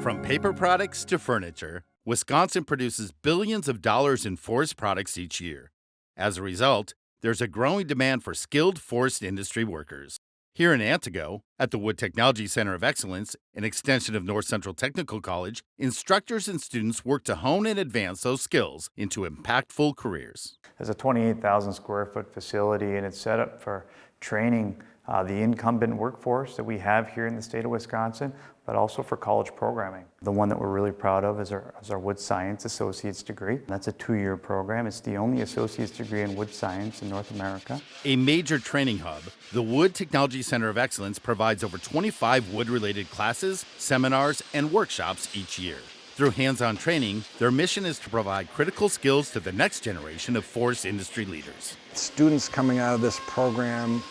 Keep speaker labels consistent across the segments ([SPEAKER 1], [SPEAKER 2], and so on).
[SPEAKER 1] From paper products to furniture, Wisconsin produces billions of dollars in forest products each year. As a result, there's a growing demand for skilled forest industry workers. Here in Antigo, at the Wood Technology Center of Excellence, an extension of North Central Technical College, instructors and students work to hone and advance those skills into impactful careers.
[SPEAKER 2] It's a 28,000 square foot facility, and it's set up for training the incumbent workforce that we have here in the state of Wisconsin, but also for college programming. The one that we're really proud of is our Wood Science Associate's degree. That's a 2-year program. It's the only associate's degree in wood science in North America.
[SPEAKER 1] A major training hub, the Wood Technology Center of Excellence provides over 25 wood-related classes, seminars, and workshops each year. Through hands-on training, their mission is to provide critical skills to the next generation of forest industry leaders.
[SPEAKER 3] Students coming out of this program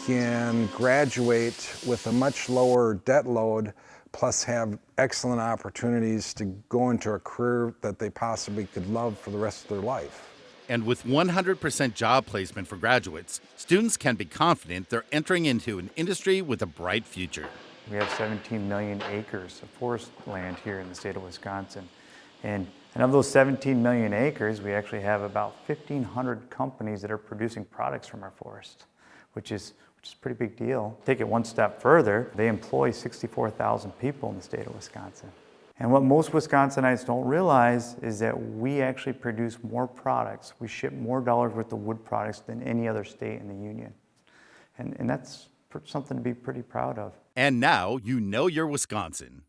[SPEAKER 3] can graduate with a much lower debt load, plus have excellent opportunities to go into a career that they possibly could love for the rest of their life.
[SPEAKER 1] And with 100% job placement for graduates, students can be confident they're entering into an industry with a bright future.
[SPEAKER 2] We have 17 million acres of forest land here in the state of Wisconsin. And of those 17 million acres, we actually have about 1,500 companies that are producing products from our forest, which is a pretty big deal. Take it one step further, they employ 64,000 people in the state of Wisconsin. And what most Wisconsinites don't realize is that we actually produce more products, we ship more dollars worth of wood products than any other state in the union. And that's something to be pretty proud of.
[SPEAKER 1] And now you know you're Wisconsin.